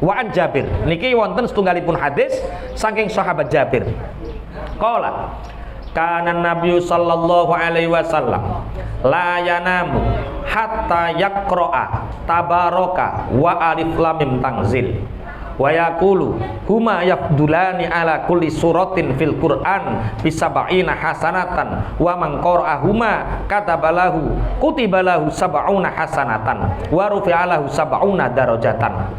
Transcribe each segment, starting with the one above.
Wa an Jabir, niki wonten setunggalipun hadis saking sahabat Jabir. Qala kana Nabi sallallahu alaihi wasallam la yanamu hatta yaqra'a tabaraka wa alif lam mim tanzil wa yaqulu huma yafdulani ala kulli suratin fil Qur'an bisab'ina hasanatan wa man qara'ahuma katabalahu kutibalahu sab'una hasanatan wa rufi'alahu sab'una darajatan.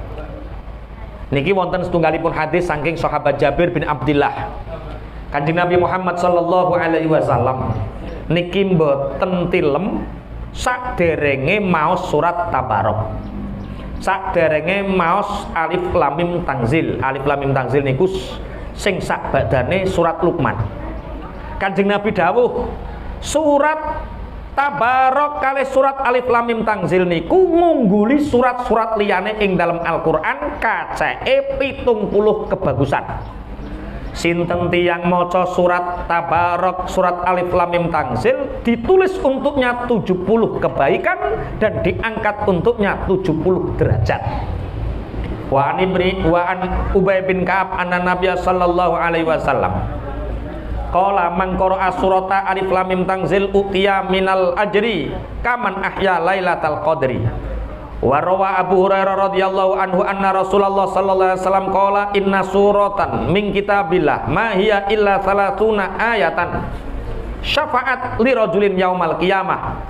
Niki wonten setunggalipun hadis saking sahabat Jabir bin Abdullah. Kanjeng Nabi Muhammad sallallahu alaihi wasallam niki mboten tilem sakderenge maos surat Tabarok. Sakderenge maos alif lam mim tanzil. Alif lam mim tanzil niku sing sak badane surat Luqman. Kanjeng Nabi dawuh, surat Tabarok kali surat alif lam mim tanzil niku ngungguli surat-surat liyane ing dalam Al-Qur'an kaceke 70 kebagusan. Sinten tiyang maca surat Tabarok, surat alif lam mim tanzil, ditulis untuknya 70 kebaikan dan diangkat untuknya 70 derajat. Wa an Ubay bin Ka'ab anna Nabiy sallallahu alaihi wasallam qala man qara'a surata alif lam mim tanzil utiya minal ajri kaman ahya lailatal qadri. Wa rawa Abu Hurairah radhiyallahu anhu anna Rasulullah sallallahu alaihi wasallam qala inna suratan min kitabillah ma hiya illa salatuna ayatan syafa'at li rajulin yaumal qiyamah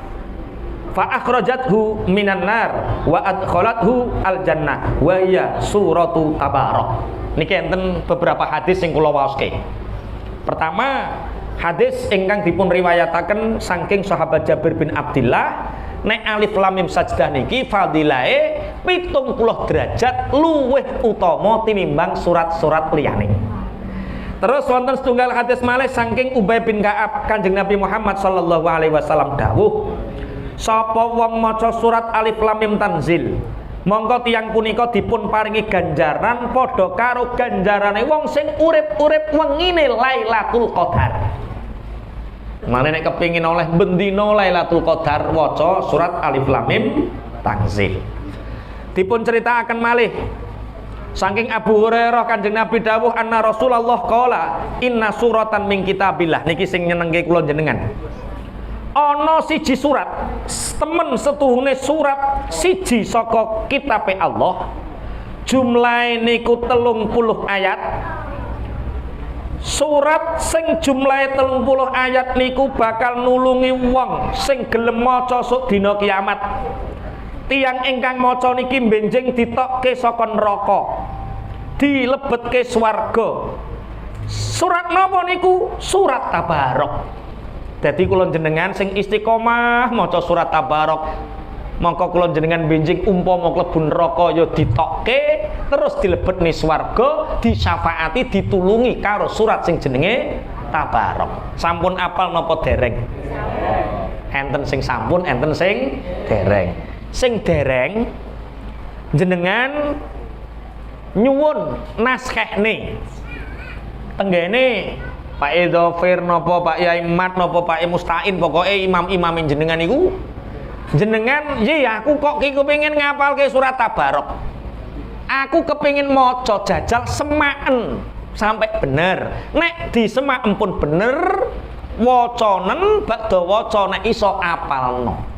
fa akhrajathu minan nar wa adkhalathu al jannah wa hiya suratu Tabarok. Niki enten beberapa hadis sing kula waoske. Pertama, hadis ingkang dipun riwayataken saking sahabat Jabir bin Abdullah, nek alif lam mim sajdah niki fadilahe 70 derajat luwih utama tinimbang surat-surat liyane. Terus wonten setunggal hadis malih saking Ubay bin Ka'ab, Kanjeng Nabi Muhammad sallallahu alaihi wasallam dawuh, sapa wong maca surat alif lam mim tanzil, mongko tiyang punika dipun paringi ganjaran padha karo ganjarane wong sing urip-urip wengine Lailatul Qadar. Mane nek kepengin oleh bendina Lailatul Qadar waca surat alif lam mim tanzil. Dipun critakaken malih saking Abu Hurairah Kanjeng Nabi dawuh anna Rasulullah qala inna suratan min kitabillah. Niki sing nyenengke kula jenengan. Ana siji surat, temen setuhune surat siji saka kitabe Allah. Jumlahe niku 30 ayat. Surat sing jumlahe 30 ayat niku bakal nulungi wong sing gelem maca sok dina kiamat. Tiyang ingkang maca niki benjing ditokke saka neraka, dilebetke swarga. Surat napa niku? Surat Tabarok. Dadi kula jenengan sing istiqomah maca surat Tabarok, mongko kula jenengan benjing umpama klebu neraka ya ditokke terus dilebetne swarga, disyafaati, ditulungi karo surat sing jenenge Tabarok. Sampun apal napa dereng? Enten sing sampun, enten sing dereng. Sing dereng jenengan nyuwun naskehne tenggene Pak Edofir nopo Pak Yai Mat nopo Pak Mustain, pokoknya imam-imam jenengan iku jenengan ya aku kok kepengin ngapalke surat Tabarok, aku kepengin maca jajal semaen sampai bener. Nek di semaen pun bener wacanen badha waca nek iso apalno.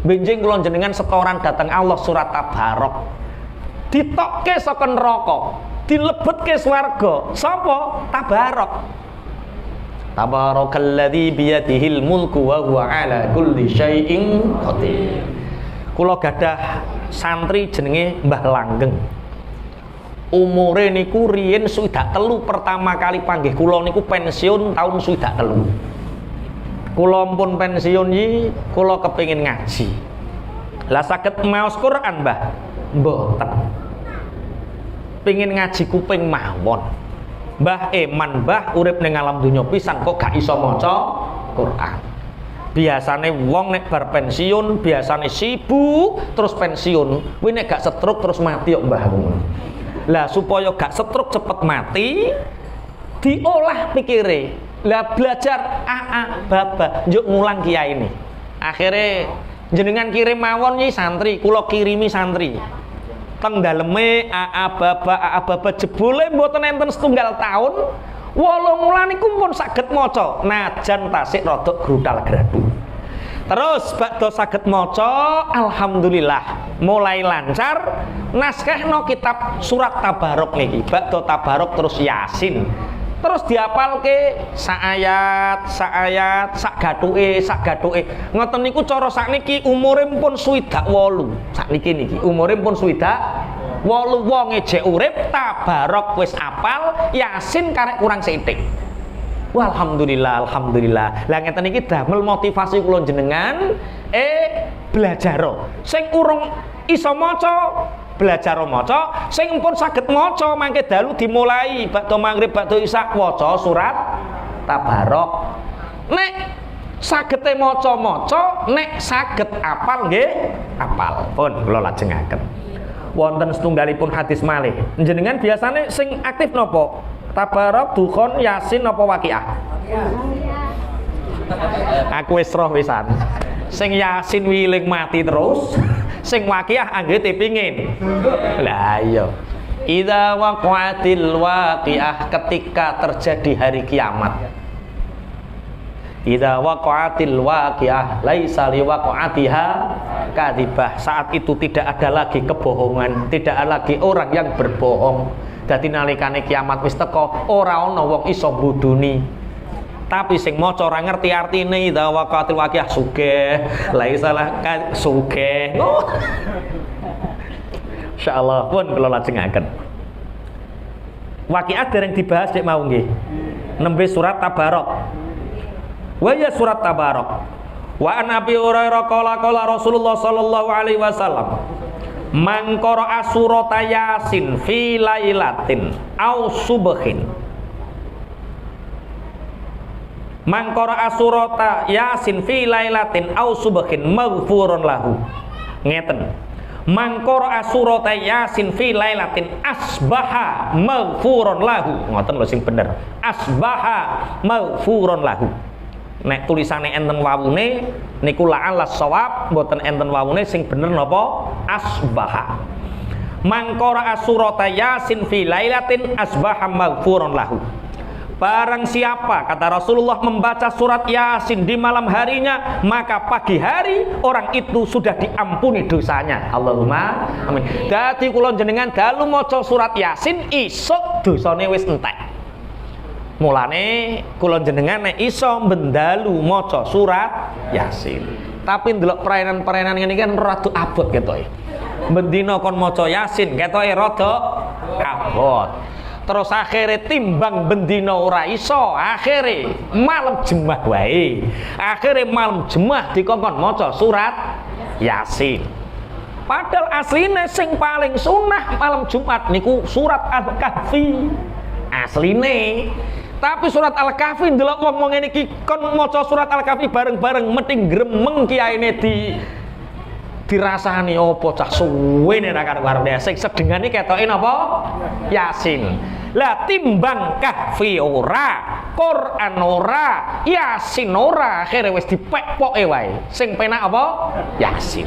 Benjing kula jenengan setoran dateng Allah surat Tabarok, ditokke saka neraka, dilebetke swarga. Sapa? Tabarok. Tabarakalladzi biyadihil mulku wa huwa ala kulli syai'in qadir. Kula gadah santri jenenge Mbah Langgeng. Umure niku riyen 3 pertama kali panggih kula niku pensiun tahun 3. Kula pun pensiun iki kula kepengin ngaji. Lah saged maos Quran, Mbah? Mboten. Pengin ngaji kuping mawon. Mbah Eman, Mbah urip ning alam dunya pisan kok gak iso maca Quran. Biasane wong nek bar pensiun biasane sibuk terus pensiun. Kuwi nek gak stroke terus mati kok Mbah. Lah supaya gak stroke cepet mati, diolah pikire. Lah belajar baba njuk ngulang kiai ini. Akhirnya jenengan kirim mawon iki santri, kula kirimi santri. teng daleme a'ababa jebule mboten enten setunggal taun 8 wulan niku pun saged maca najan tasik rada grutal gradu. Terus bakdo saged maca alhamdulillah mulai lancar naskahno kitab surat Tabarok niki bakdo Tabarok terus Yasin terus diapalke sak ayat sak gathuke ngoten niku cara sakniki umure pun 28 sakniki umure pun 28 wonge jek urip Tabarok wis apal Yasin karek kurang sithik. Wah, alhamdulillah. Lah ngeten iki damel motivasi kula jenengan belajar. Sing urung iso maca, belajar maca, sing pun saged maca mangke dalu dimulai bakda maghrib bakda isya waca surat Tabarok. Nek sagete maca-maca, nek saged apal nggih, apal. Pun kula lajengaken. Wonten setunggalipun hadis malih. Jenengan biasane sing aktif napa? Tabarok, Dukhon, Yasin apa Waqiah? Aku wis roh wisan. Sing Yasin wiling mati terus, sing Waqiah anggere pingin. Lah iya. Idza waqa'atil waqiah ketika terjadi hari kiamat. Idza waqa'atil waqiah laisa liwaqa'atiha kadzibah. Saat itu tidak ada lagi kebohongan, tidak ada lagi orang yang berbohong. Dadi nalikane kiamat wis teka ora ana wong iso bodoni. Tapi sing maca ora ngerti artine idza waqa'atil waqiah sugih, laisa sugih. Insyaallah pun kula lajengaken. Waqiah dereng dibahas dek mau nggih. Nembe surat Tabarok. Wa ya surat Tabarok. Wa an Abi Hurairah qala Rasulullah sallallahu alaihi wasallam man qara'a surata Yasin fi lailatin aw subhin. Man qara'a surata Yasin fi lailatin aw subhin maghfurun lahu. Ngeten. Man qara'a surata Yasin fi lailatin asbaha maghfurun lahu. Ngoten lho sing bener. Asbaha maghfurun lahu. Nek tulisane enten wawune niku la'al shawab mboten enten wawune sing bener napa asbaha. Mangkora surata Yasin fi lailatin asbaha maghfurun lahu. Barang siapa kata Rasulullah membaca surat Yasin di malam harinya maka pagi hari orang itu sudah diampuni dosanya. Allahumma amin. Dadi kula jenengan dalu maca surat Yasin isuk dosane wis entek. Mulane kula jenengan nek iso bendalu maca surat Yasin. Tapi ndelok perainan-perainan ngene kan rada abot ketoke. Bendina kon maca Yasin ketoke rada abot. Terus akhirnya timbang bendina ora iso, akhirnya malam Jumat wae. Akhirnya malam Jumat dikongkon maca surat Yasin. Padahal asline sing paling sunah malam Jumat niku surat Al-Kahfi. Asline tapi surat Al-Kahfi ndelok wong ngene iki kon maca surat Al-Kahfi bareng-bareng mesti gremeng kiyaine dirasani apa cah suwene ra karo-karo sing sedengane ketoke napa Yasin. Lah timbang Kahfi ora, Quran ora, Yasin ora, akhire wis dipekpoke wae. Sing penak apa? Yasin.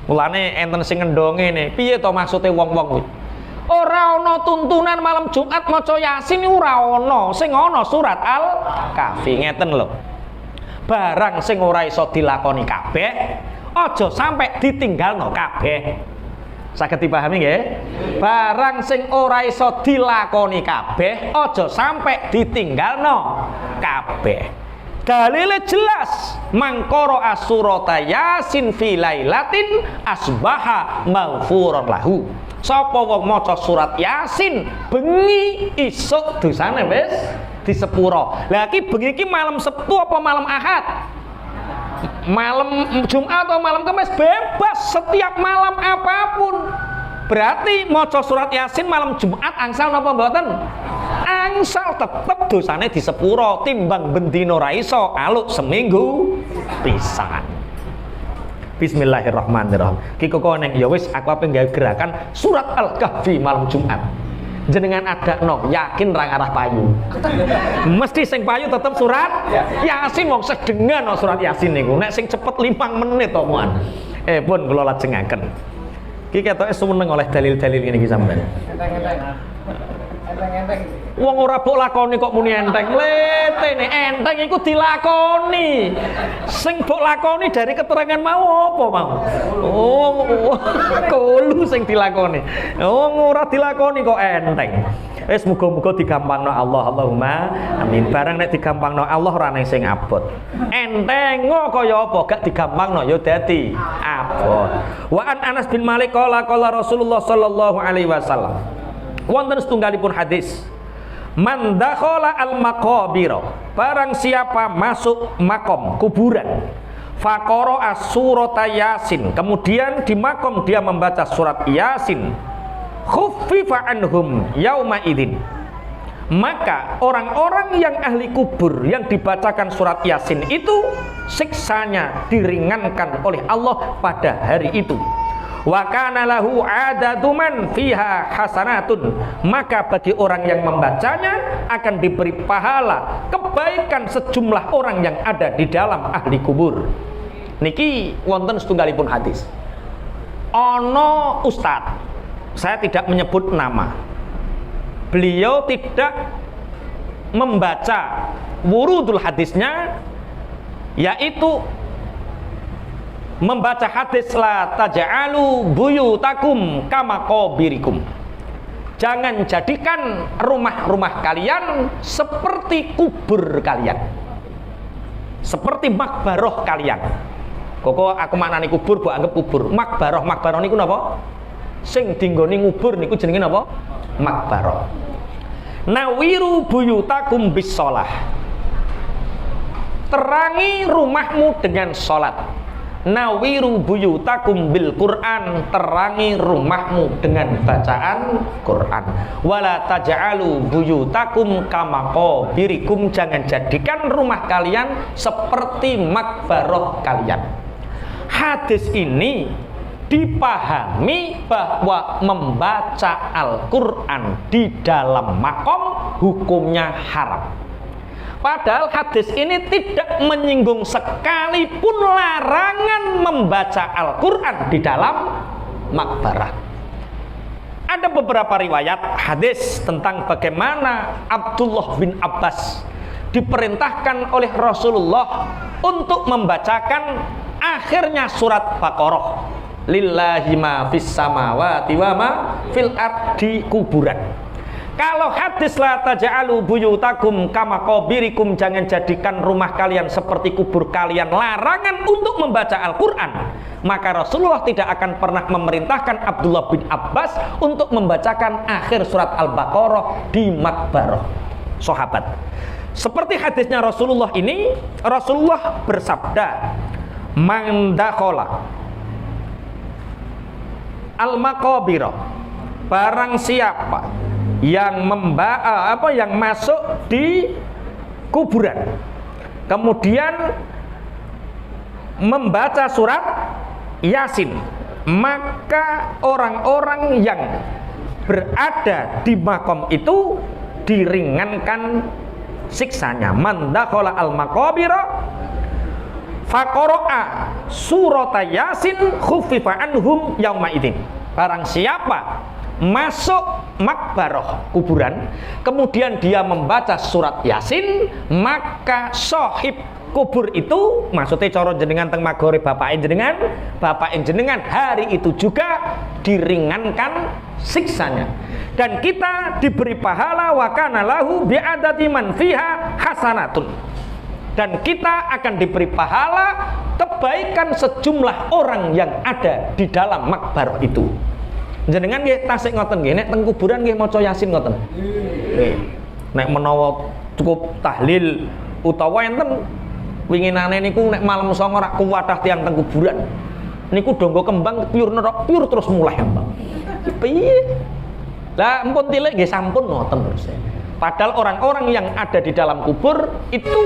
Mulane enten sing ngendonge ngene, piye to maksude wong-wong kuwi? Ora ana tuntunan malam Jumat maca Yasin ora ana, sing ana surat Al-Kahfi ngeten lho. Barang sing ora iso dilakoni kabeh, aja sampai ditinggalno kabeh. Saged dipahami nggih? Barang sing ora iso dilakoni kabeh, aja sampai ditinggalno kabeh. Dalile jelas, mangkoro asurata Yasin fi lailatin asbaha maghfuran lahu. Sapa wong maca surat Yasin bengi isuk dosane wis disepuro. Lah iki bengi iki malam Sabtu apa malam Ahad? Malam Jumat atau malam Kamis bebas setiap malam apapun. Berarti maca surat Yasin malam Jumat angsal napa mboten? Angsal tetep dosane disepuro timbang bendina ra iso aluk seminggu pisan. Bismillahirrahmanirrahim. Kiko koneng ya wis aku ape nggawe gerakan surat Al-Kahfi malam Jumat. Jenengan adakno yakin ra ngarah payu. Mesti sing payu tetep surat Yasin wong sedengan surat Yasin niku. Nek sing cepet 5 menit omongan. Pun kula lajengaken. Ki ketoke seneng oleh dalil-dalil ngene iki sampean. Enteng. Wong ora mbok lakoni kok muni enteng. Letene enteng iku dilakoni. Sing mbok lakoni dari keterangan mau apa mau? Oh, kolu sing dilakoni. Oh, ora dilakoni kok enteng. Wis muga-muga digampangno Allah, Allahumma amin. Barang nek digampangno Allah ora nang sing abot. Enteng kaya apa gak digampangno ya dadi abot. Wa an Anas bin Malik qala Rasulullah sallallahu alaihi wasallam. Wonten setunggalipun hadis. Man dakhala al-maqabir, barang siapa masuk makom kuburan, faqara as-surata Yasin, kemudian di makom dia membaca surat Yasin, khuffifa anhum yauma idzin, maka orang-orang yang ahli kubur yang dibacakan surat Yasin itu siksanya diringankan oleh Allah pada hari itu. Wa kana lahu adaduman fiha hasanatun, maka bagi orang yang membacanya akan diberi pahala kebaikan sejumlah orang yang ada di dalam ahli kubur. Niki wonten setunggalipun hadis. Ono ustadz, saya tidak menyebut nama, beliau tidak membaca wurudul hadisnya, yaitu membaca hadis la taj'alu buyutakum kama qabirikum. Jangan jadikan rumah-rumah kalian seperti kubur kalian, seperti makbaroh kalian. Koko aku maknani kubur, mbok anggap kubur. Makbaroh niku napa? Sing dinggoni ngubur niku jenenge napa? Makbaroh. Nawiru buyutakum bis shalah. Terangi rumahmu dengan salat. Nawiru buyutakum bil Quran, terangi rumahmu dengan bacaan Quran. Wala taj'alu buyutakum kama qabirikum, jangan jadikan rumah kalian seperti makbaroh kalian. Hadis ini dipahami bahwa membaca Al-Quran di dalam makom hukumnya haram. Padahal hadis ini tidak menyinggung sekalipun larangan membaca Al-Quran di dalam makbarah. Ada beberapa riwayat hadis tentang bagaimana Abdullah bin Abbas diperintahkan oleh Rasulullah untuk membacakan akhirnya surat Baqarah. Lillahi ma fis samawati wa ma fil ardi kuburan. Kalau hadis la taj'alu buyutakum kama qabirikum, jangan jadikan rumah kalian seperti kubur kalian, larangan untuk membaca Al-Quran, maka Rasulullah tidak akan pernah memerintahkan Abdullah bin Abbas untuk membacakan akhir surat Al-Baqarah di makbarah sahabat. Seperti hadisnya Rasulullah ini, Rasulullah bersabda, man dakhala al-maqabira, barang siapa yang yang masuk di kuburan kemudian membaca surat Yasin, maka orang-orang yang berada di makom itu diringankan siksanya. Man dakhala al-maqabira faqara'a surata Yasin khuffifa anhum yauma idzin. Barang siapa masuk makbaroh kuburan kemudian dia membaca surat Yasin, maka sahib kubur itu, maksudnya cara jenengan teng magore bapak jenengan hari itu juga diringankan siksanya, dan kita diberi pahala wa kana lahu bi'adati man fiha hasanatun, dan kita akan diberi pahala kebaikan sejumlah orang yang ada di dalam makbaroh itu. Jenengan nggih tasik ngoten nggih, nek teng kuburan nggih maca Yasin ngoten. Nggih. Nek menawa cukup tahlil utawa enten winginane niku nek malam songo rak kuwatah tiyang teng kuburan. Niku donggo kembang pure nerok, pure terus mulai mbak. Piye? Lah empun tilik nggih sampun ngoten terus. Padahal orang-orang yang ada di dalam kubur itu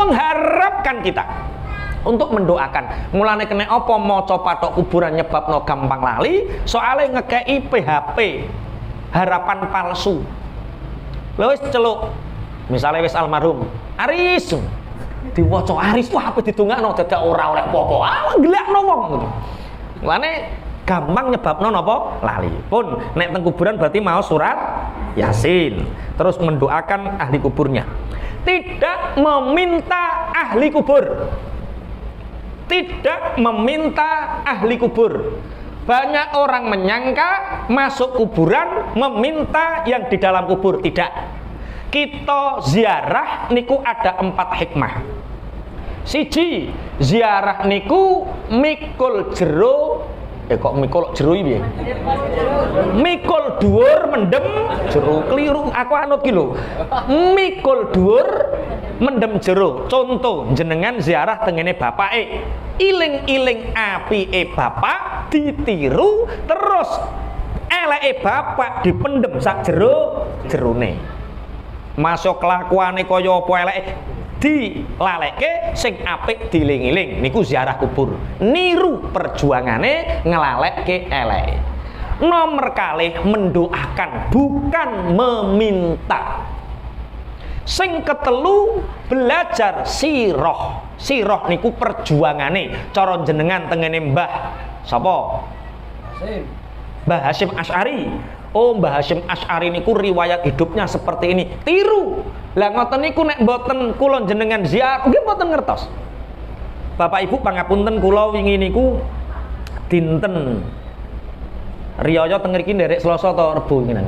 mengharapkan kita untuk mendoakan. Mulane kena apa maca patok kuburan nyebabno gampang lali, soalnya ngekei PHP, harapan palsu. Lha wis celuk, misale wis almarhum, Aris diwaca Aris, wah apa didongakno dadak ora oleh apa-apa. Ah gelekno wong ngono. Mulane gampang nyebabno napa lali. Pun nek teng kuburan berarti mau surat Yasin, terus mendoakan ahli kuburnya. Tidak meminta ahli kubur. Tidak meminta ahli kubur. Banyak orang menyangka masuk kuburan meminta yang di dalam kubur. Tidak. Kita ziarah niku ada 4 hikmah. Siji, ziarah niku mikul jero. Kok mikul jero iki piye? Mikul dhuwur mendem jero. Keliru, aku anut ki lho. Mikul dhuwur mendem jero. Contoh jenengan ziarah tengene bapake. Iling-iling apike bapak ditiru terus eleke bapak dipendem sak jerone. Masuk kelakuane kaya apa eleke dilalekke, sing apik diling-iling. Niku ziarah kubur. Niru perjuangane ngelalekke eleke. Nomor kalih mendoakan, bukan meminta. Sing ketelu belajar sirah. Sirah niku perjuangane. Cara jenengan tengene Mbah sapa? Mbah Hasyim Asy'ari. Oh, Mbah Hasyim Asy'ari niku riwayat hidupnya seperti ini. Tiru. Lah ngoten niku nek mboten kula jenengan ziarah nggih mboten ngertos. Bapak Ibu pangapunten kula wingi niku dinten riyaya teng mriki nderek Selasa ta Rebo ngene.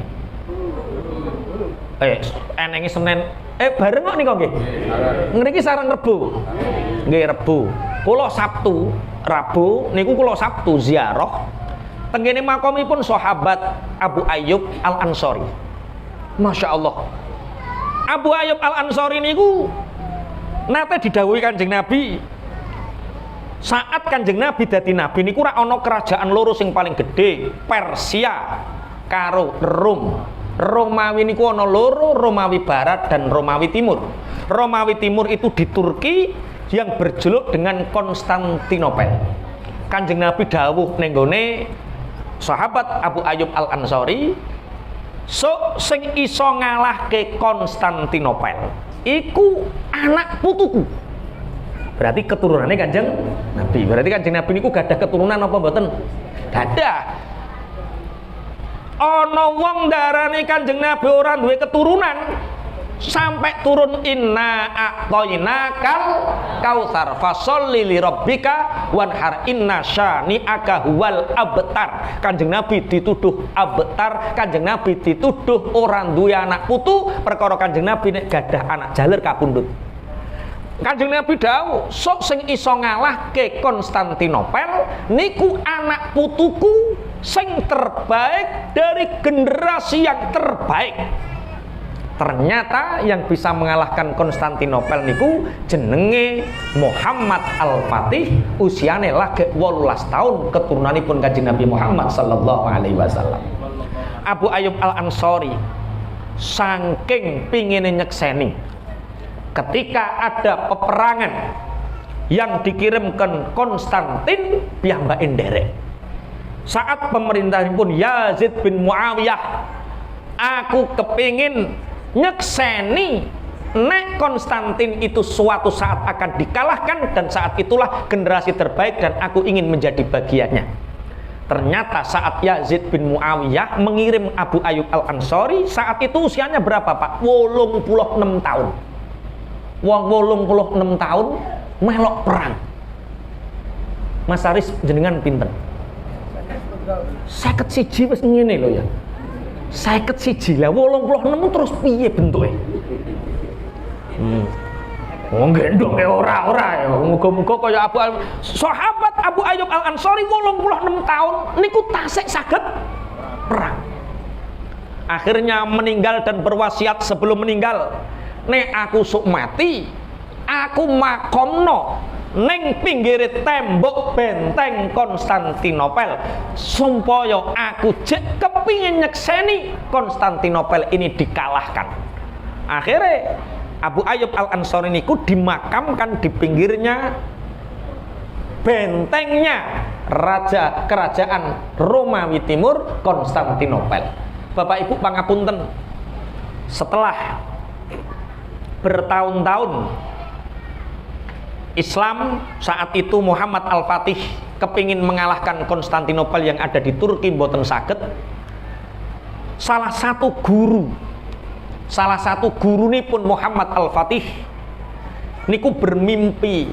Enenge Senin bareng kok nika nggih. Ngriki sareng Rebo. Nggih Rebo. Kula Sabtu, Rabu niku kula Sabtu ziarah tengene makomipun sahabat Abu Ayyub Al-Ansari. Masya Allah. Abu Ayyub Al-Ansari niku nate didhawuhi Kanjeng Nabi. Saat Kanjeng Nabi dadi nabi niku ora ana kerajaan loro sing paling gedhe, Persia karo Rom. Romawi niku ana loro, Romawi Barat dan Romawi Timur. Romawi Timur itu di Turki yang berjuluk dengan Konstantinopel. Kanjeng Nabi dawuh ning gone sahabat Abu Ayyub Al-Ansari, sing iso ngalahke Konstantinopel iku anak putuku. Berarti keturunannya Kanjeng Nabi. Berarti Kanjeng Nabi niku gadah keturunan apa mboten? Gadah. Ana wong darani Kanjeng Nabi ora duwe keturunan sampai turun inna a'tainakal kautsar fasholli li rabbika wanhar inna syani'aka huwal abtar. Kanjeng Nabi dituduh abtar, Kanjeng Nabi dituduh orang duwe anak putu, perkara Kanjeng Nabi nek gadah anak jaler kapundhut. Kanjeng Nabi dawuh, sok sing iso ngalahke Konstantinopel niku anak putuku sing terbaik dari generasi yang terbaik. Ternyata yang bisa mengalahkan Konstantinopel niku jenenge Muhammad Al-Fatih, usiane lagi 18 tahun, keturunanipun Kanjeng Nabi Muhammad sallallahu alaihi wasallam. Abu Ayyub Al-Ansari saking pingine nyekseni ketika ada peperangan yang dikirimkan Konstantin piyambak nderek. Saat pemerintahipun Yazid bin Muawiyah, aku kepingin nyekseni nek Konstantin itu suatu saat akan dikalahkan dan saat itulah generasi terbaik dan aku ingin menjadi bagiannya. Ternyata saat Yazid bin Muawiyah mengirim Abu Ayyub Al-Ansari, saat itu usianya berapa Pak? 86 tahun. Wong 86 tahun melok perang. Mas Aris jenengan pinten? 51 wis ngene lho ya. 51 lah 86 terus piye bentuke? Wong gendong ora ya. Muga-muga kaya sahabat Abu Ayyub Al-Ansari 86 tahun niku tasik saged perang. Akhirnya meninggal dan berwasiat sebelum meninggal, nek aku sok mati, aku makomno ning pinggire tembok benteng Konstantinopel supaya aku jek kepingin nyekseni Konstantinopel ini dikalahkan. Akhirnya Abu Ayyub Al-Ansari niku dimakamkan di pinggirnya bentengnya raja kerajaan Romawi Timur Konstantinopel. Bapak Ibu pangapunten, setelah bertahun-tahun Islam saat itu Muhammad Al-Fatih kepingin mengalahkan Konstantinopel yang ada di Turki mboten saged. Salah satu guru pun Muhammad Al-Fatih niku bermimpi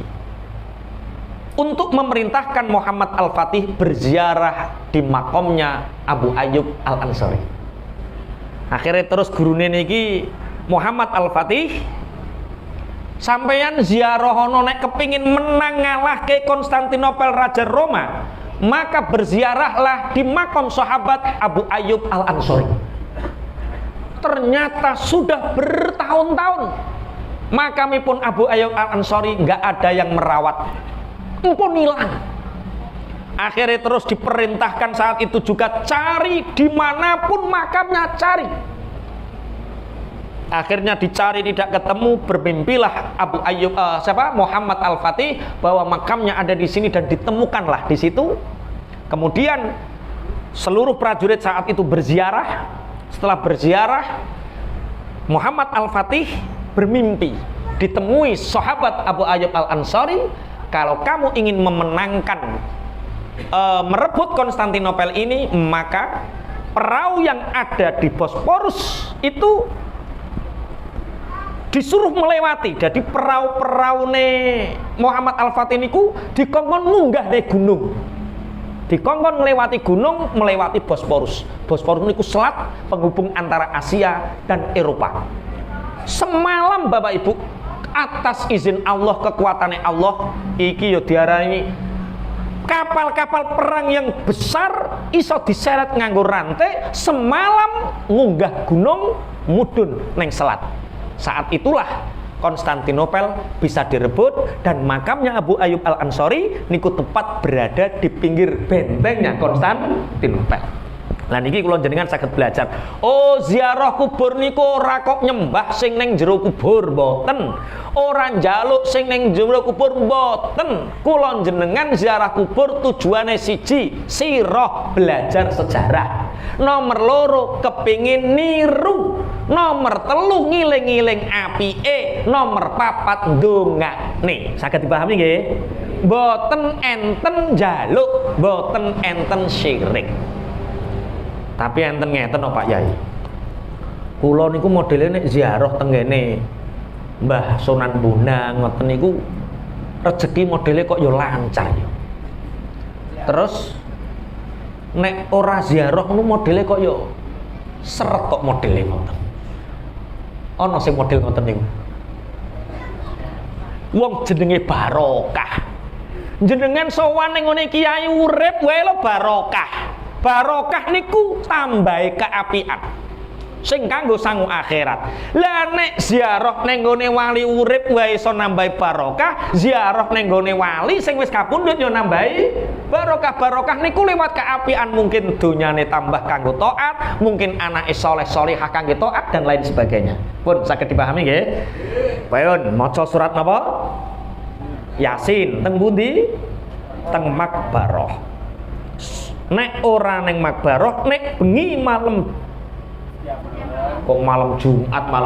untuk memerintahkan Muhammad Al-Fatih berziarah di makomnya Abu Ayyub Al-Ansari. Akhirnya terus gurune niki Muhammad Al-Fatih, sampeyan ziarah ono nek kepingin menang ngalahke Konstantinopel Raja Roma, maka berziarahlah di makom sahabat Abu Ayyub Al-Ansari. Ternyata sudah bertahun-tahun makamipun Abu Ayyub Al-Ansari nggak ada yang merawat, empun hilang. Akhirnya terus diperintahkan saat itu juga cari dimanapun makamnya, cari. Akhirnya dicari tidak ketemu, bermimpilah Abu Ayyub Muhammad Al-Fatih bahwa makamnya ada di sini dan ditemukanlah di situ. Kemudian seluruh prajurit saat itu berziarah. Setelah berziarah, Muhammad Al-Fatih bermimpi ditemui sahabat Abu Ayyub Al-Ansari, kalau kamu ingin memenangkan merebut Konstantinopel ini, maka perahu yang ada di Bosporus itu disuruh melewati. Jadi perahu Muhammad Al-Fatih niku dikongkon munggah dari gunung, dikongkon melewati gunung, melewati Bosporus. Bosporus niku selat penghubung antara Asia dan Eropa. Semalam Bapak Ibu, atas izin Allah, kekuatannya Allah, iki yo diarani kapal-kapal perang yang besar iso diseret nganggo rantai, semalam ngunggah gunung mudun neng selat. Saat itulah Konstantinopel bisa direbut dan makamnya Abu Ayyub Al-Ansari niku tepat berada di pinggir bentengnya Konstantinopel. Nah niki kula jenengan saged belajar. Oh, ziarah kubur niku ora kok nyembah sing ning jero kubur, mboten. Ora njaluk sing ning jero kubur, mboten. Kula jenengan ziarah kubur tujuane siji, sirah belajar sejarah. Nomor loro kepingin niru. Nomor telu ngiling-ngiling apike. Nomor papat ndongakne. Saged dipahami nggih? Mboten enten njaluk, mboten enten syirik. Tapi enten ngeten Pak Yai. Kula niku modele nek ziarah tenggene Mbah Sunan Bonang ngoten niku rezeki modele kok ya lancar ya. Terus nek ora ziarah niku modele kok ya seret kok modele ngoten. Ana sing model ngoten niku. Wong jenenge barokah. Jenengan sowan ning ngene kiai urip wae lho barokah. Barokah niku tambahi keapian sing kanggo sangu akhirat. Lah nek ziarah ning gone wali urip wae iso nambahi barokah, ziarah ning gone wali sing wis kapundhut yo nambahi barokah. Barokah niku lewat keapian, mungkin donyane tambah kanggo taat, mungkin anake saleh salehah kanggo taat dan lain sebagainya. Pun saged dipahami nggih? Pun maca surat napa? Yasin teng pundi? Teng Makbarah. Nek ora neng Makbarah, nek bengi malam, kok malam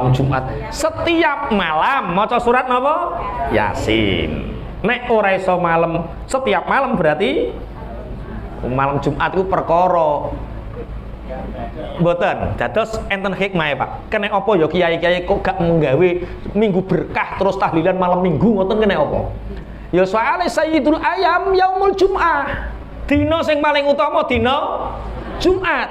Jumat, setiap malam maca surat napa? Yasin. Nek ora iso malam, setiap malam berarti malam Jumat itu perkara mboten. Dados enten hikmah Pak. Kene apa ya kiai-kiai kok gak menggawe minggu berkah terus tahlilan malam Minggu ngoten kene apa? Ya soalnya sayyidul ayam yaumul Jum'ah. Dina sing paling utama dina Jumat.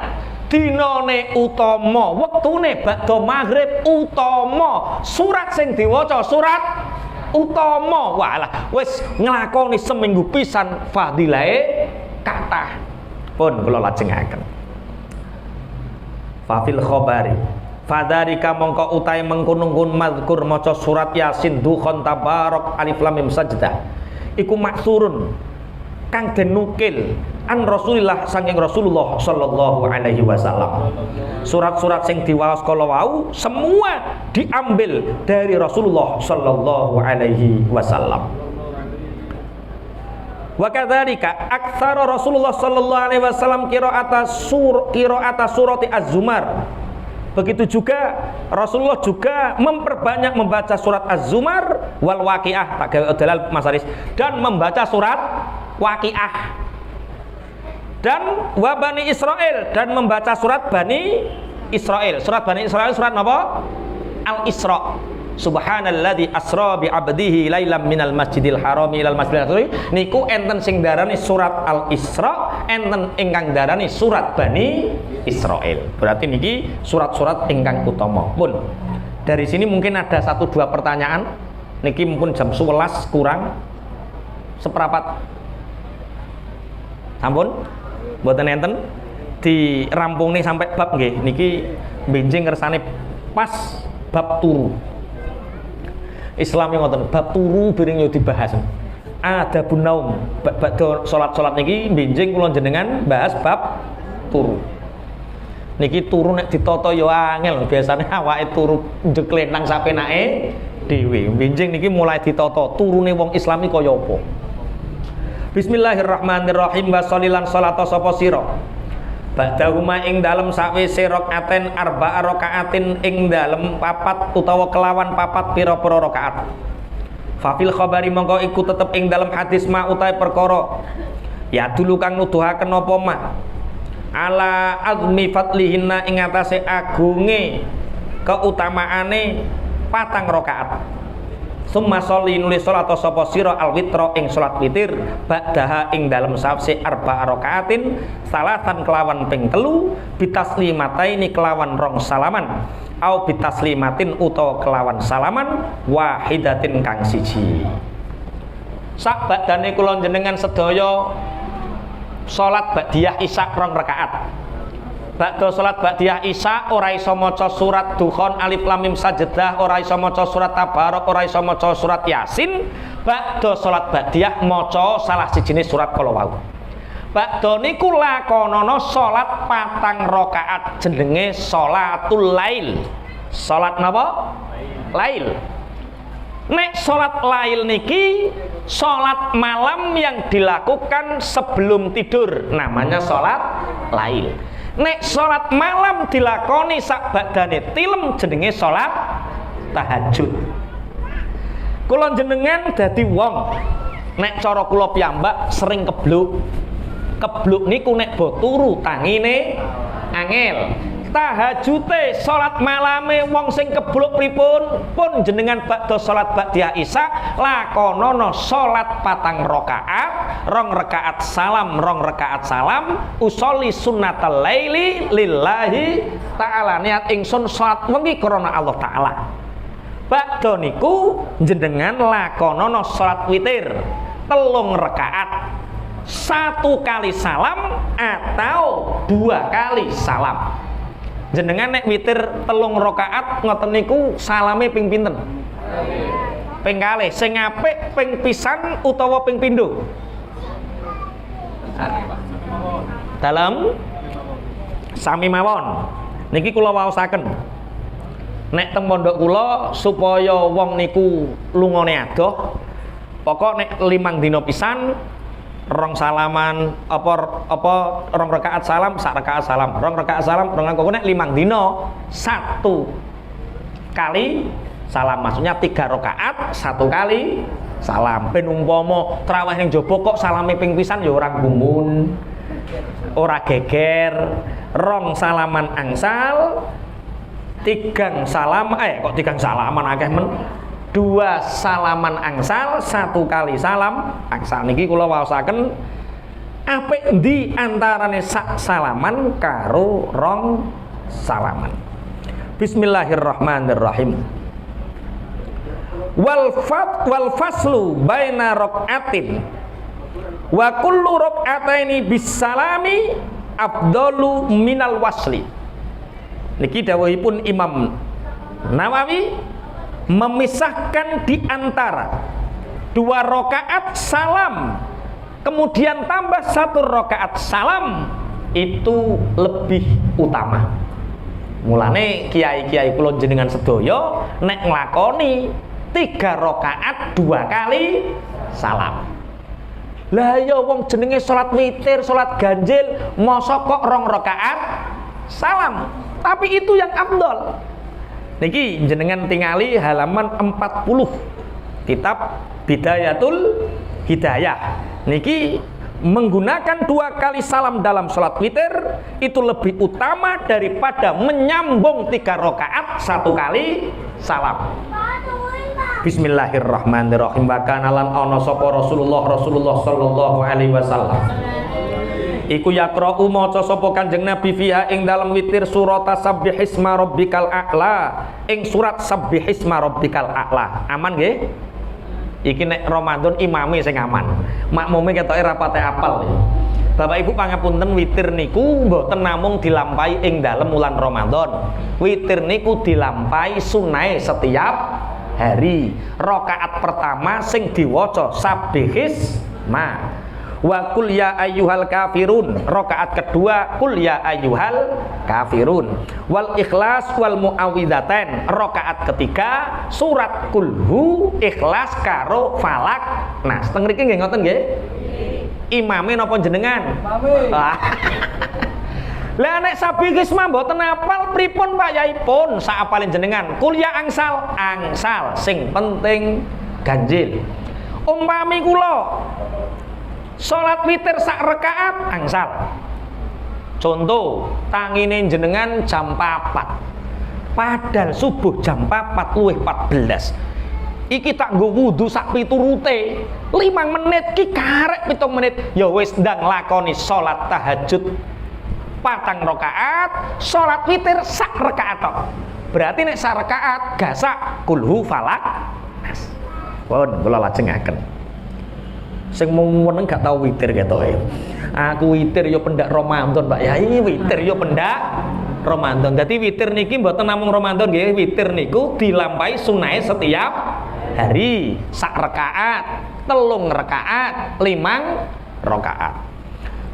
Dinane utama, wektune badha maghrib utama. Surat sing diwaca surat utama. Walah, wis nglakoni seminggu pisan fadilahe kathah. Pun kula lajengaken. Fafil khabari fadzalika mongko utahe mengkono-kono mazkur maca surat Yasin dukhon tabarok alif lam mim sajdah. Iku maksurun kang denukil an Rasulillah saking Rasulullah sallallahu alaihi wasallam. Surat-surat sing diwaos kala wau semua diambil dari Rasulullah sallallahu alaihi wasallam. Wa kadzalika aktsara Rasulullah sallallahu alaihi wasallam qira'ata surati Az-Zumar. Begitu juga Rasulullah juga memperbanyak membaca surat Az-Zumar wal Waqiah, tak gawe dalal Mas Aris, dan membaca surat Waqiah. dan wa Bani Israil, dan membaca surat Bani Israil. Surat Bani Israil surat apa? Al-Isra. Subhanalladzi asra bi 'abdihi lailam minal masjidil harami ilal masjidil aqsa. Niku enten sing darani surat Al-Isra, enten ingkang darani surat Bani Israil. Berarti niki surat-surat ingkang utama. Pun dari sini mungkin ada 1-2 pertanyaan. Niki mungkin jam 11 kurang seperempat. Sampun? Mboten enten dirampung nih sampai bab nggih. Niki benjing kersane pas bab turu. Islam yang ngoten, bab turu bering yo dibahas. Adabun naum. Bab salat-salat niki benjing kula jenengan bahas bab turu. Niki turu nek ditata yo angel, biasane awake turu njeklenang sapenake dhewe. Benjing niki mulai ditata turune wong Islam iki kaya apa. Bismillahirrahmanirrahim. Wa sholilan salata sapa sira ba'dahuma ing dalem sawise rakaaten arba'a rakaatin ing dalem papat utawa kelawan papat pira-pira rakaat. Fafil khabari mongko iku tetep ing dalem hadis ma utahe perkara ya dulu kang nuduhaken apa mah ala azmi fadlihinna ing atase agunge keutamaane patang rakaat. Summa sholli nulis salat sapa sira al witra ing salat witir ba'daha ing dalem sawise arba rakaatin salatan kelawan ping 3 bitaslimataini kelawan rong salaman au bitaslimatin utawa kelawan salaman wahidatin kang siji. Sak badane kula jenengan sedaya salat ba'diyah isya rong rakaat. Ba'da salat ba'diyah isya ora iso maca surat Dukhan alif lam mim sajdah, ora iso maca surat Tabarok, ora iso maca surat Yasin. Ba'da salat ba'diyah maca salah sijine surat kala wau. Ba'da niku lakonana salat patang rakaat jenenge salatul lail. Salat napa? Lail. Nek salat lail niki salat malam yang dilakukan sebelum tidur, namanya salat lail. Nek salat malam dilakoni sak badane tilem jenenge salat tahajud. Kula jenengan dadi wong nek cara kula piyambak sering kebluk. Kebluk niku nek bo turu tangine angel. Tahajute salat malame wong sing kebluk pripun? Pun jenengan ba'da salat ba'diyah isya lakonana salat patang rakaat, rong rakaat salam, rong rakaat salam, usolli sunnatal laili lillahi ta'ala. Niat ingsun salat wengi krana Allah taala. Ba'da niku jenengan lakonana salat witir 3 rakaat. 1 kali salam atau 2 kali salam. Jenengan nek witir 3 rakaat ngoten niku salame ping pinten? Ping kalih. Sing apik ping pisan utawa ping pindho? Dalam sami mawon. Niki kula waosaken. Nek teng pondok kula supaya wong niku lungone adoh, pokok nek 5 dina pisan rong salaman apa rong rakaat salam sak rakaat salam, rong rakaat salam rong rakaat nek 5 dina 1 kali salam, maksudnya 3 rakaat 1 kali salam. Ben umpama traweh ning jaba kok salame ping pisan ya ora gumun, ora geger, rong salaman angsal, 3 salam kok 3 salaman akeh men. 2 salaman angsal, 1 kali salam angsal. Niki kula waosaken apik endi antarane sak salaman karo rong salaman. Bismillahirrahmanirrahim. Wal faslu baina rakaatin wa kullu rakaataini bisalami afdalu minal wasli. Niki dawuhipun Imam Nawawi memisahkan di antara 2 rakaat salam kemudian tambah 1 rakaat salam itu lebih utama. Mulane kiai-kiai kula jenengan sedaya nek nglakoni 3 rakaat 2 kali salam. Lah ya wong jenenge salat witir, salat ganjil, mosok kok 2 rakaat salam. Tapi itu yang afdal. Niki jenengan tingali halaman 40 kitab Bidayatul Hidayah. Niki menggunakan 2 kali salam dalam sholat witir itu lebih utama daripada menyambung 3 rakaat 1 kali salam. Bismillahirrahmanirrahim. Wa kana lan ana sapa Rasulullah sallallahu alaihi wasallam iku yaqra'u maca sapa Kanjeng Nabi fiha ing dalam witir surat Sabbihisma rabbikal a'la, ing surat Sabbihisma rabbikal a'la. Aman nggih? Iki nek Ramadan imame sing aman. Makmume ketoke ra pate apal. Bapak Ibu pangapunten, witir niku mboten namung dilampahi ing dalem wulan Ramadan. Witir niku dilampahi sunahe setiap hari. Rakaat pertama sing diwaca Sabbihisma wa qul ya ayyuhal kafirun, rakaat kedua qul ya ayyuhal kafirun, wal ikhlas wal muawwidzatain, rakaat ketiga surat kulhu, ikhlas karo falak nas. Teng mriki nggih ngoten nggih? Imame napa jenengan? Imame. Lah nek Sabbihisma mboten apal pripun Pak Yaipun? Sak apalin jenengan. Qul ya angsal, angsal sing penting ganjil. Umpami kula salat witir sak rakaat angsal. Contoh, tangine jenengan jam 4. Padahal subuh jam 4 luwih 14. Iki tak nggo wudu sak piturute. 5 menit ki karek 7 menit. Ya wis ndang lakoni salat tahajud 4 rakaat, salat witir sak rakaat tok. Berarti nek sak rakaat gasak kulhu falak nas. Pun kula lajengaken. Sing meneng gak tau witir ketoke. Aku witir yo pendak Ramadan, Pak Yai, witir yo pendak Ramadan. Dadi witir niki mboten namung Ramadan nggih, witir niku dilampahi sunahe setiap hari. Sak rakaat, 3 rakaat, 5 rakaat.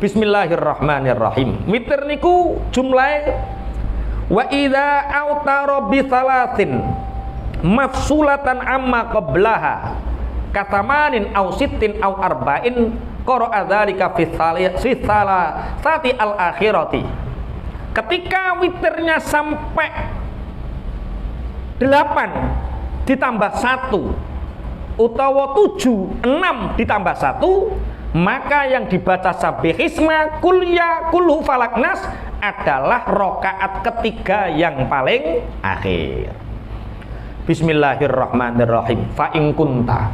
Bismillahirrahmanirrahim. Witir niku jumlahe wa idza autara bi thalathin mafsulatan amma qablaha katamanin au sittin au arba'in qara'a dzalika fi salasati al-akhirati. Ketika witirnya sampai 8 ditambah 1 utawa 7, 6 ditambah 1, maka yang dibaca Sabbihisma kulya kulhu falaknas adalah rakaat ketiga yang paling akhir. Bismillahirrahmanirrahim. Fa in kunta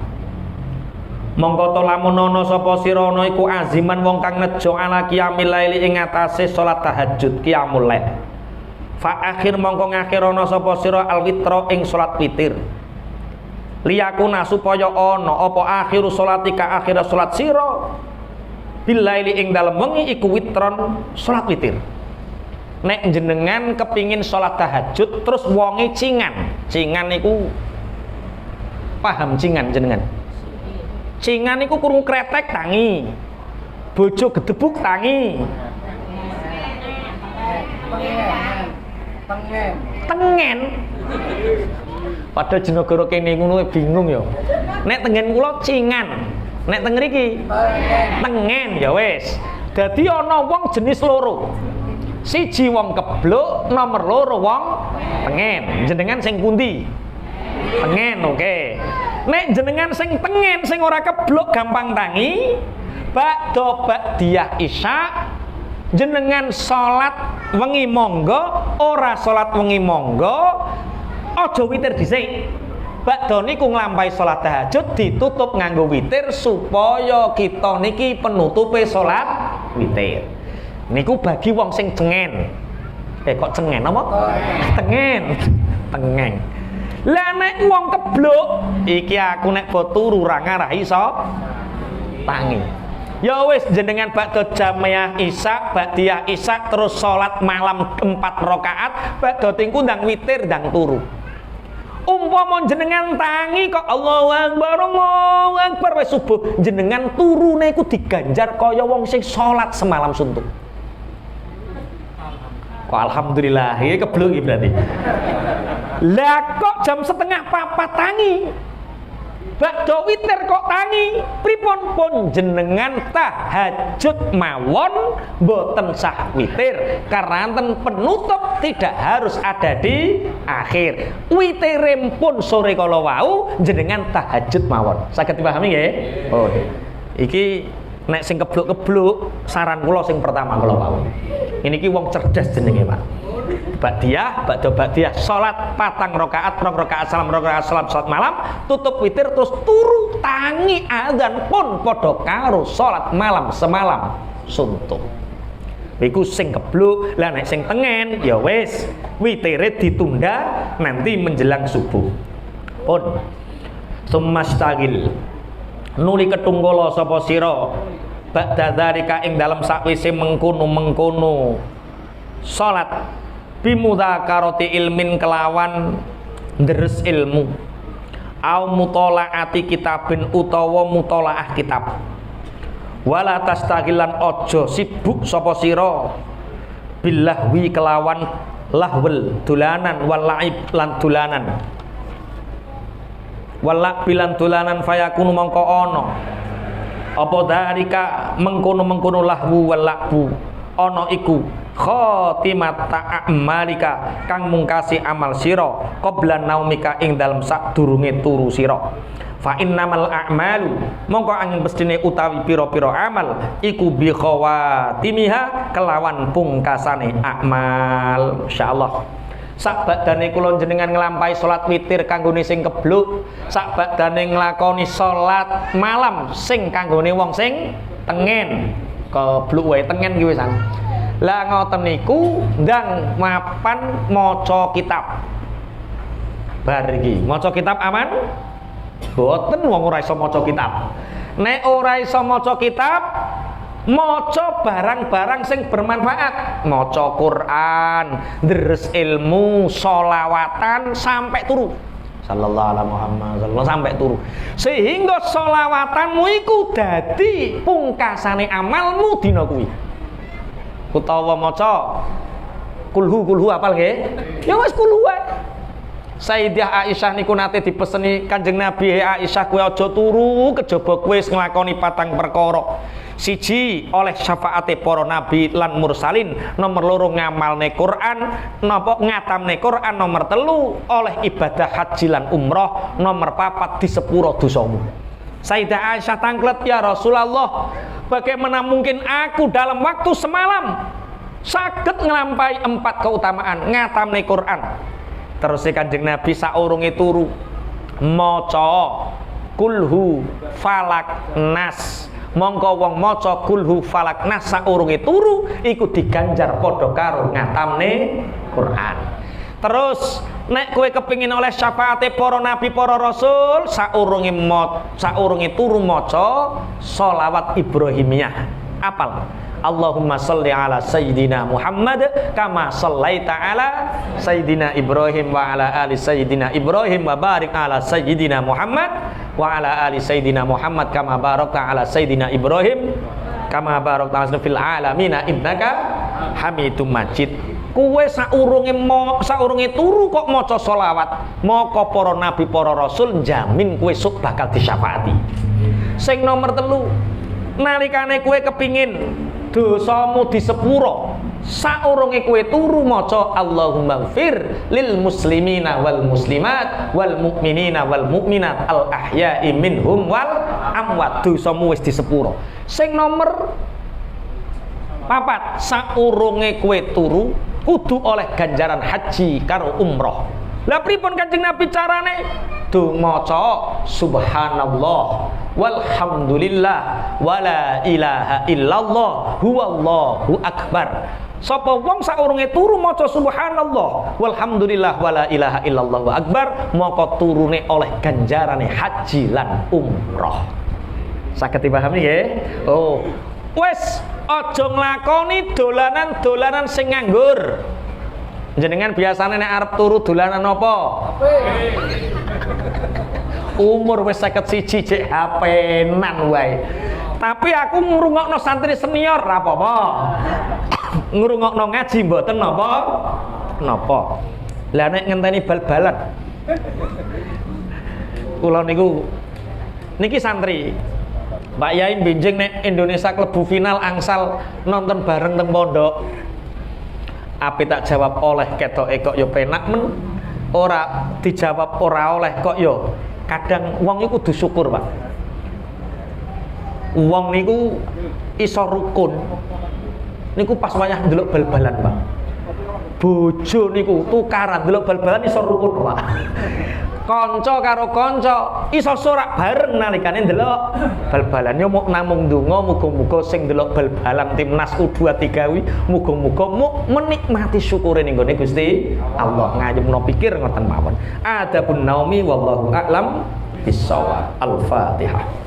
mongko to lamun ana sapa sira ana iku aziman wong kang nejo ala qiyamil laili ing atase salat tahajud qiyamul lail. Fa akhir mongko ngakhir ana sapa sira alwitra ing salat witir. Liyakuna supaya ana apa akhiru salatika akhir salat sira bil laili ing dalem wengi iku witron salat witir. Nek jenengan kepingin salat tahajud terus wonge cingan. Cingan niku paham cingan jenengan? Cingan iku kurung kretek tangi, bojo gedebuk tangi, tengen. Padahal jenegara kene ngono bingung ya. Nek tengen kula cingan, nek teng mriki tengen ya wis. Dadi ana wong jenis loro. Siji wong kebluk, nomor loro wong tengen. Jenengan sing pundi? Tengen, oke. Nek jenengan sing tengen sing ora keblok gampang tangi, ba'diyah isya jenengan salat wengi monggo, ora salat wengi monggo, aja witir dhisik. Ba'da niku nglampahi salat tahajud ditutup nganggo witir supaya kita niki penutupe salat witir. Niku bagi wong sing cengen. Kok cengen apa? Tengen. Tengen. Lah nek wong keblok iki aku nek go turu ra ngarahi iso tangi. Ya wis jenengan ba'da jamaah isya, ba'diyah isya terus salat malam 4 rakaat, ba'da tingku ndang witir ndang turu. Umpama jenengan tangi kok Allahu Akbar wis subuh, jenengan turune iku diganjar kaya wong sing salat semalam suntuk. Kok alhamdulillah iki keblok iki berarti. Lah kok jam 3:30 tangi? Ba'da witir kok tangi? Pripun pun jenengan tahajud mawon mboten sah witir karena penutup tidak harus ada di akhir. Witirem pun sore kala wau jenengan tahajud mawon. Saged dipahami nggih? Oh. Iki Nek sing kebluk-kebluk, saran kula sing pertama kula wau. Ini ki wong cerdas jenenge, Pak. Ba'diyah, salat 4 rakaat, 2 rakaat salam, 2 rakaat salam salat malam, tutup witir terus turu tangi adzan pun padha karo salat malam semalam suntuk. Iku sing kebluk, lah nek sing tengen ya wis witire ditunda nanti menjelang subuh. Pun sumastagil nuli ketunggala sapa sira ba'da dzalika ing dalem sakwise mengkono salat bimudzakarati ilmin kelawan deres ilmu au mutolaati kitabin utawa mutolaah kitab wala tastagilan ojo sibuk sapa sira billahwi kelawan lahwel dolanan walaib lan dolanan walak bilan dolanan fayakunu mongko ana apa dalika mengkono lahwu walakbu ana iku khotimat ta'amalika kang mungkasi amal sira qabla naumika ing dalem sadurunge turu sira fa innamal a'malu mongko angin mestine utawi pira-pira amal iku bi khawatimiha kelawan pungkasane amal insyaallah. Sak badane kula jenengan nglampahi salat witir kanggone sing kebluk, sak badane nglakoni salat malam sing kanggone wong sing tengen. Kebluk wae tengen ki wisan. Lah ngoten niku ndang mapan maca kitab. Bar iki maca kitab aman? Boten wong ora iso maca kitab. Nek ora iso maca kitab, maca barang-barang sing bermanfaat, maca Quran, deres ilmu, sholawatan sampai turu. Sallallahu alaihi Muhammad sallallahu sampai turu. Sehingga sholawatanmu iku dadi pungkasane amalmu dina kuwi. Utawa maca kulhu apal nggih? Ya wis kulhu wae. Sayyidah Aisyah niku nate dipeseni Kanjeng Nabi, Aisyah kowe aja turu kejaba kowe wis nglakoni 4 perkara. Siji oleh syafaate para nabi lan mursalin, nomor 2 ngamalne Quran, napa ngatamne Quran, nomor 3 oleh ibadah haji lan umrah, nomor 4 disepuro dosamu. Sayyidah Aisyah tanglet, ya Rasulullah, bagaimana mungkin aku dalam waktu semalam saged nglampahi 4 keutamaan ngatamne Quran. Terus Kanjeng Nabi saurunge turu maca kulhu falak nas, mongko wong maca kulhu falak nas saurunge turu iku diganjar padha karo ngatamne Quran. Terus nek kowe kepengin oleh syafaate para nabi para rasul saurunge turu maca sholawat Ibrahimiyah. Apal Allahumma sholli ala sayyidina Muhammad kama shallaita ala sayyidina Ibrahim wa ala ali sayyidina Ibrahim wa barik ala sayyidina Muhammad wa ala ali sayyidina Muhammad kama barakta ala sayyidina Ibrahim kama barakta fil alamin innaka Hamidum Majid. Kuwe saurunge turu kok maca selawat, maka para nabi para rasul jamin kuwe sok bakal disyafaati. Sing nomor 3, nalikane kuwe kepingin dosamu disepuro, saurunge kowe turu maca Allahumma ighfir lil muslimina wal muslimat wal mu'minina wal mu'minat al ahya'i minhum wal amwat, dosamu wis disepuro. Sing nomor 4, saurunge kowe turu kudu oleh ganjaran haji karo umroh. Lah pripun Kanjeng Nabi carane? Maca subhanallah walhamdulillah wala ilaha illallah huwallahu akbar. Sapa wong saurunge turu maca subhanallah walhamdulillah wala ilaha illallah wa akbar, maka turune oleh ganjarane haji lan umroh. Saged dipahami nggih? Oh, wis aja nglakoni dolanan-dolanan sing nganggur. Jenengan biasane nek arep turu dolanan apa? Umur wis 51 cek HP-nan wae. Tapi aku ngrungokno santri senior ra apa-apa. Ngrungokno ngaji mboten napa? Napa? Lah nek ngenteni bal-balan. Kula niku niki santri. Pak Yai benjing nek Indonesia klebu final angsal nonton bareng teng pondok. Ape tak jawab oleh ketoke kok ya penak men, ora dijawab ora oleh kok ya kadang wong iku kudu syukur, Pak. Wong niku iso rukun. Niku pas wayah ndelok bal-balan, Pak. Bojo niku tukaran ndelok bal-balan iso rukun, Pak. Kanca karo kanca iso sorak bareng nalikane ndelok bal-balan. Yo namung ndonga muga-muga sing ndelok bal-balan timnas U23 kuwi muga-muga menikmati syukure ning gone Gusti Allah. Ngayemno pikir ngoten mawon. Adabun naumi wallahu a'lam bissawab. Al-Fatihah.